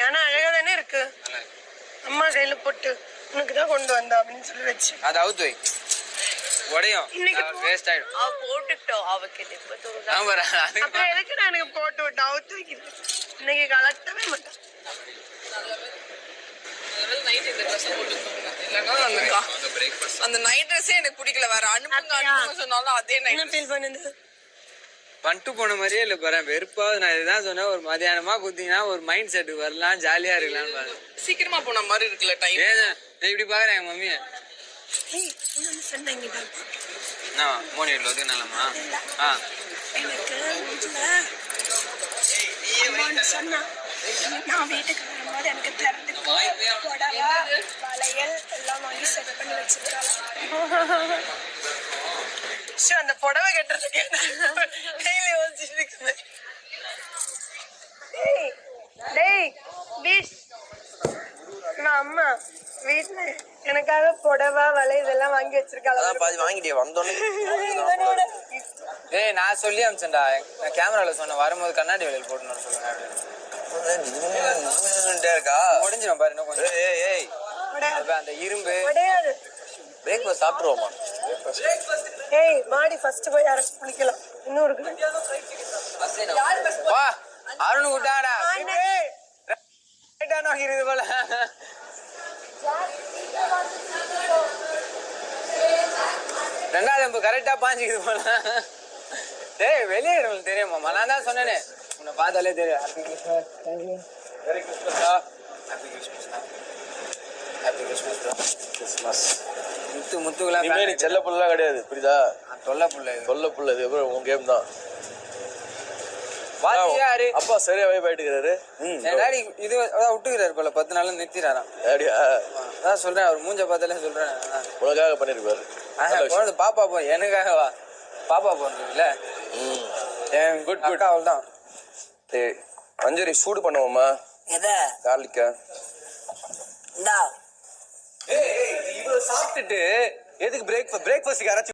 ஆனா அழகா தானே இருக்கு. அம்மா கையில போட்டு உனக்குதான் கொண்டு வந்தா அப்படின்னு சொல்லி வச்சு அது அவுத்து வை உடையும் வேஸ்ட் ஆயிடும். அவ போட்டுட்டோம் அவகிட்ட அப்புறம் எதுக்கு நான் எனக்கு போட்டு விட்டேன் அவுத்து வைக்கிறது. இன்னைக்கு கலட்டவே மாட்டேன். அந்த நைட் ட்ரெஸ்ஸே எனக்கு பிடிக்கல. வேற அனுப்புங்க சொன்னாலும் அதே நைட் ஃபீல் பண்ணுது. பண்ணிட்டு போன மாதிரியே இல்லை பாரு, வெறுப்பாவது. நான் இதுதான் சொன்னேன், ஒரு மதியானமா குத்திங்கன்னா ஒரு மைண்ட் செட் வரலாம், ஜாலியா இருக்கலாம்னு பாரு. சீக்கிரமா போன மாதிரி இருக்குல்ல டைம். இப்படி பாக்குறேன் எங்க மம்மிய. மூணு வீட்டுல ஒதுக்கினாலம்மா நான் வீட்டுக்கு வரும்போது எனக்கு திறந்து புடவை வளையல் எல்லாம் வாங்கி செட் பண்ணி வச்சிருக்காங்க. அந்த புடவை கட்டுறதுக்கு கையில யோசிச்சுட்டு இருக்குது. அம்மா வீட்டுல எனக்காக புடவை வலை இதெல்லாம் வாங்கி வச்சிருக்காங்க. வாங்கிட்டே வந்தோன்னு நான் சொல்லி அமிச்சேன்டா, நான் கேமரால சொன்னேன் வரும்போது கண்ணாடி வளையல் போட்டுன்னு சொல்லுங்க இருக்கா. முடிஞ்சிடும் பாரு இன்னும் கொஞ்சம். அந்த இரும்பு பிரேக்ஃபாஸ்ட் சாப்பிட்டுருவோமா? மாடி ஃபர்ஸ்ட் போய் யாரும் குளிக்கலாம். இன்னும் இருக்கு. வா அருண் விட்டாடா நோக்கிறது போல. ரெண்டாவது கரெக்டா பாஞ்சிக்குது போல. டேய் வெளியே உங்களுக்கு தெரியுமா? நான் தான் சொன்னேனே, உன்னை பார்த்தாலே தெரியும். Happy Christmas. முத்துக்குலாம் நீ செல்ல புள்ளலாம் கிடையாது, புரியுதா? தொல்லை புள்ள இது அப்புறம் உன் கேம் தான். யாரு அப்பா சரியா போயிட்டுக்கிறாரு. இது விட்டுக்கிறாரு போல, 10 நாள் நிறுத்திறாராம். அப்படியா? அதான் சொல்றேன், அவர் மூஞ்ச பார்த்தாலே சொல்றேன். உனக்காக பண்ணிருப்பாரு. குழந்தை பாப்பா போ, எனக்காகவா பாப்பா போன்றீங்களே. குட் குட் அவள் தான். மஞ்சரி சூடு பண்ணுவோமா? கார்லிக்கா சாப்பிட்டுட்டு எதுக்கு பிரேக்ஃபாஸ்ட் யாராச்சும்